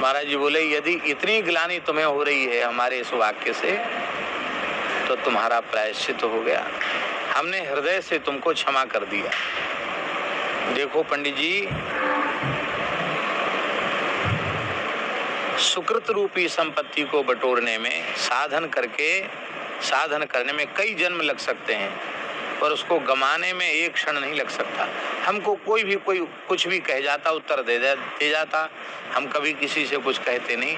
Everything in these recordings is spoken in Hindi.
महाराज जी बोले, यदि इतनी ग्लानि तुम्हें हो रही है हमारे इस वाक्य से, तो तुम्हारा प्रायश्चित हो गया, हमने हृदय से तुमको क्षमा कर दिया। देखो पंडित जी, सुकृत रूपी संपत्ति को बटोरने में, साधन करने में कई जन्म लग सकते हैं, पर उसको गमाने में एक क्षण नहीं लग सकता। हमको कोई कुछ भी कह जाता, उत्तर दे जाता, हम कभी किसी से कुछ कहते नहीं,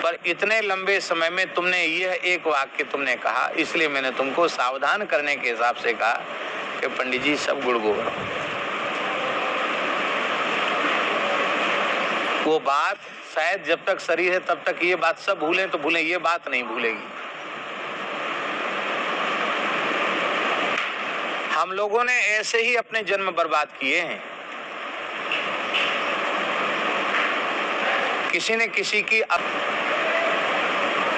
पर इतने लंबे समय में तुमने यह एक वाक्य तुमने कहा, इसलिए मैंने तुमको सावधान करने के हिसाब से कहा कि पंडित जी सब गुड़ गोबर। वो बात शायद जब तक शरीर है तब तक ये बात सब भूलें तो भूलें, ये बात नहीं भूलेगी। हम लोगों ने ऐसे ही अपने जन्म बर्बाद किए हैं। किसी ने किसी की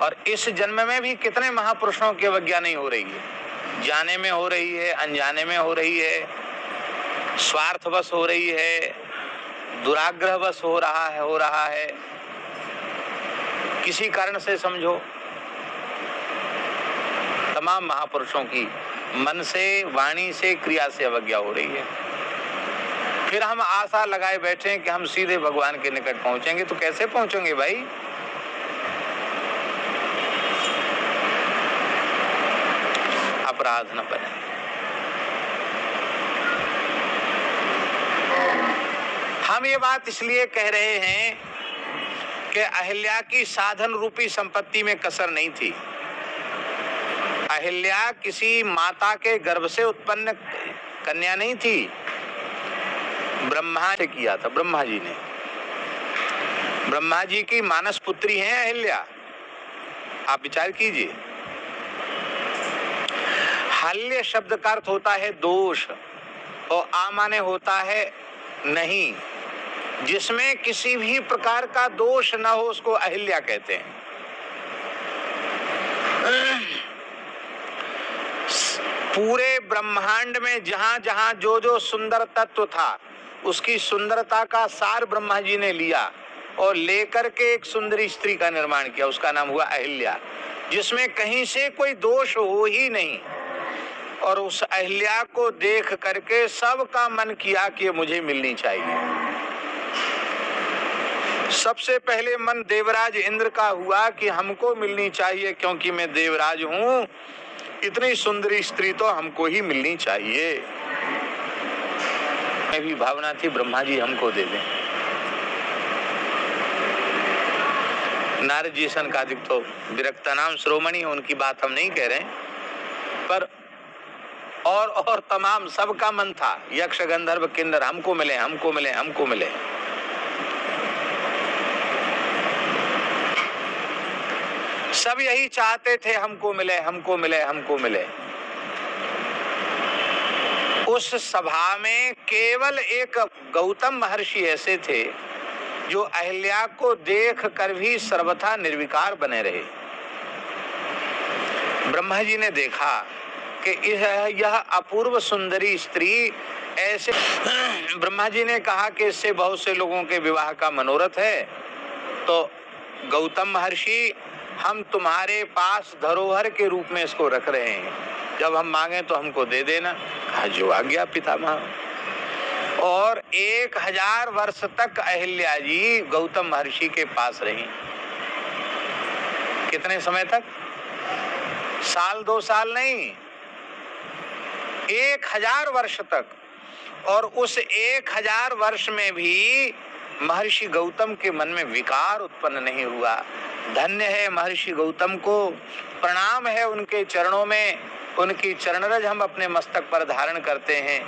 और इस जन्म में भी कितने महापुरुषों की अवज्ञा नहीं हो रही है, जाने में हो रही है, अनजाने में हो रही है, स्वार्थवश हो रही है, दुराग्रहवश हो रहा है, किसी कारण से समझो। तमाम महापुरुषों की मन से, वाणी से, क्रिया से अवज्ञा हो रही है। फिर हम आशा लगाए बैठे हैं कि हम सीधे भगवान के निकट पहुंचेंगे, तो कैसे पहुंचेंगे भाई? अपराध न बने। हम ये बात इसलिए कह रहे हैं कि अहिल्या की साधन रूपी संपत्ति में कसर नहीं थी। अहिल्या किसी माता के गर्भ से उत्पन्न कन्या नहीं थी, ब्रह्मा ने किया था। ब्रह्मा जी ने, ब्रह्मा जी की मानस पुत्री है अहिल्या। आप विचार कीजिए, हल्य शब्द का अर्थ होता है दोष, और आ माने होता है नहीं। जिसमें किसी भी प्रकार का दोष न हो उसको अहिल्या कहते हैं। पूरे ब्रह्मांड में जहां जहां जो सुंदर तत्व था, उसकी सुंदरता का सार ब्रह्मा जी ने लिया और लेकर के एक सुंदरी स्त्री का निर्माण किया, उसका नाम हुआ अहिल्या, जिसमें कहीं से कोई दोष हो ही नहीं। और उस अहिल्या को देख करके सबका मन किया कि मुझे मिलनी चाहिए। सबसे पहले मन देवराज इंद्र का हुआ कि हमको मिलनी चाहिए, क्योंकि मैं देवराज हूं, इतनी सुंदरी स्त्री तो हमको ही मिलनी चाहिए। मैं भी भावना थी ब्रह्मा जी हमको दे दें। नारद जी सनकादिक तो विरक्ता नाम श्रोमणी, उनकी बात हम नहीं कह रहे, पर और तमाम सबका मन था, यक्ष गंधर्व किन्नर, हमको मिले, हमको मिले, हमको मिले। सब यही चाहते थे, हमको मिले, हमको मिले, हमको मिले। उस सभा में केवल एक गौतम महर्षि ऐसे थे जो अहिल्या को देख कर भी सर्वथा निर्विकार बने रहे। ब्रह्मा जी ने देखा कि यह अपूर्व सुंदरी स्त्री ऐसे, ब्रह्मा जी ने कहा कि इससे बहुत से लोगों के विवाह का मनोरथ है, तो गौतम महर्षि हम तुम्हारे पास धरोहर के रूप में इसको रख रहे हैं, जब हम मांगे तो हमको दे देना। कहा जो आज्ञा पितामह। और 1000 वर्ष तक अहिल्या जी गौतम महर्षि के पास रही। कितने समय तक? साल 2 साल नहीं, 1000 वर्ष तक। और उस 1000 वर्ष में भी महर्षि गौतम के मन में विकार उत्पन्न नहीं हुआ। धन्य है महर्षि गौतम को, प्रणाम है उनके चरणों में, उनकी चरणरज हम अपने मस्तक पर धारण करते हैं।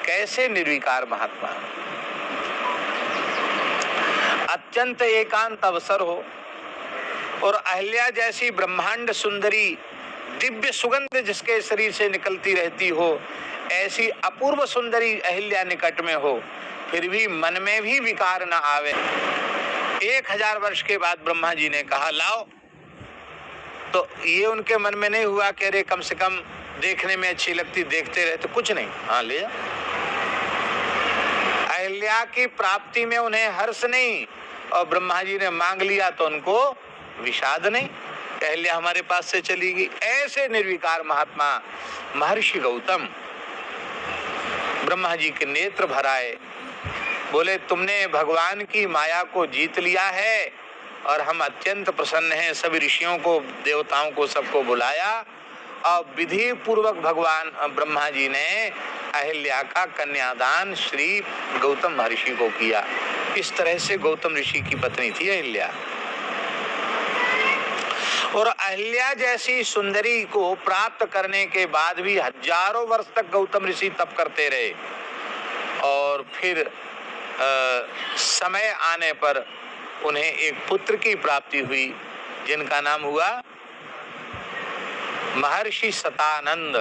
कैसे निर्विकार महात्मा, अत्यंत एकांत अवसर हो और अहिल्या जैसी ब्रह्मांड सुंदरी, दिव्य सुगंध जिसके शरीर से निकलती रहती हो, ऐसी अपूर्व सुंदरी अहिल्या निकट में हो, फिर भी मन में भी विकार न आवे। 1000 वर्ष के बाद ब्रह्मा जी ने कहा लाओ, तो ये उनके मन में नहीं हुआ कि अरे कम से कम देखने में अच्छी लगती, देखते रहे, तो कुछ नहीं, हाँ ले जा। अहिल्या की प्राप्ति में उन्हें हर्ष नहीं, और ब्रह्मा जी ने मांग लिया तो उनको विषाद नहीं, अहल्या हमारे पास से चली गई। ऐसे निर्विकार महात्मा महर्षि गौतम ब्रह्मा जी के नेत्र भराए, बोले तुमने भगवान की माया को जीत लिया है और हम अत्यंत प्रसन्न हैं। सभी ऋषियों को, देवताओं को, सबको बुलाया और विधि पूर्वक भगवान ब्रह्मा जी ने अहिल्या का कन्यादान श्री गौतम महर्षि को किया। इस तरह से गौतम ऋषि की पत्नी थी अहिल्या। और अहिल्या जैसी सुंदरी को प्राप्त करने के बाद भी हजारों वर्ष तक गौतम ऋषि तप करते रहे और फिर समय आने पर उन्हें एक पुत्र की प्राप्ति हुई जिनका नाम हुआ महर्षि शतानंद।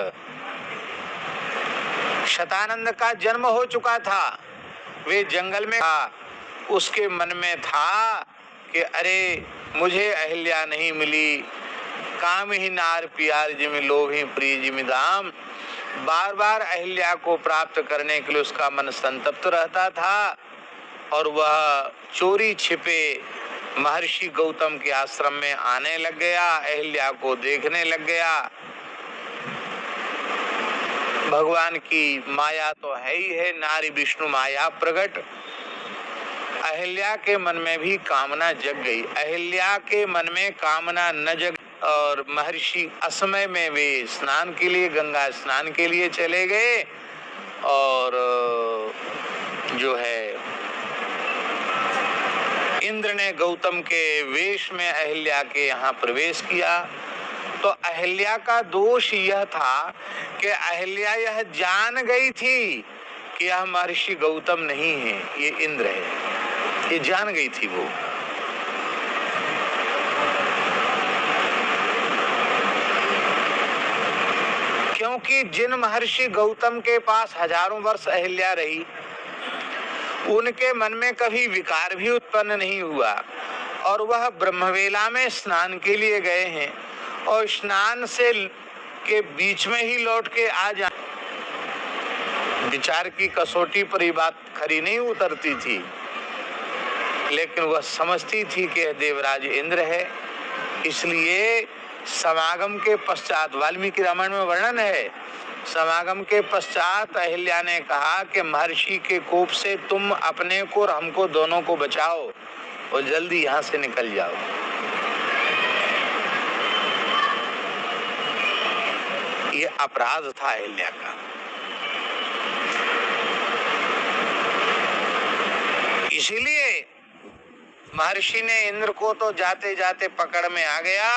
शतानंद का जन्म हो चुका था, वे जंगल में था, उसके मन में था कि अरे मुझे अहिल्या नहीं मिली, काम ही नार प्यार जिमि लोभ ही प्रिय जिमि दाम। बार बार अहिल्या को प्राप्त करने के लिए उसका मन संतप्त रहता था और वह चोरी छिपे महर्षि गौतम के आश्रम में आने लग गया, अहिल्या को देखने लग गया। भगवान की माया तो है ही है, नारी विष्णु माया प्रकट। अहिल्या के मन में भी कामना जग गई। अहिल्या के मन में कामना न जग और महर्षि असमय में वे स्नान के लिए, गंगा स्नान के लिए चले गए और जो है इंद्र ने गौतम के वेश में अहिल्या के यहाँ प्रवेश किया। तो अहिल्या का दोष यह था कि अहिल्या यह जान गई थी कि यह महर्षि गौतम नहीं है, ये इंद्र है, ये जान गई थी वो। क्योंकि जिन महर्षि गौतम के पास हजारों वर्ष अहिल्या रही, उनके मन में कभी विकार भी उत्पन्न नहीं हुआ और वह ब्रह्मवेला में स्नान के लिए गए हैं और स्नान से के बीच में ही लौट के आ जा। विचार की कसौटी पर ही बात खरी नहीं उतरती थी, लेकिन वह समझती थी कि देवराज इंद्र है। इसलिए समागम के पश्चात, वाल्मीकि रामायण में वर्णन है, समागम के पश्चात अहिल्या ने कहा कि महर्षि के कोप से तुम अपने को और हमको दोनों को बचाओ और जल्दी यहाँ से निकल जाओ। ये अपराध था अहिल्या का। इसीलिए महर्षि ने इंद्र को तो जाते जाते पकड़ में आ गया।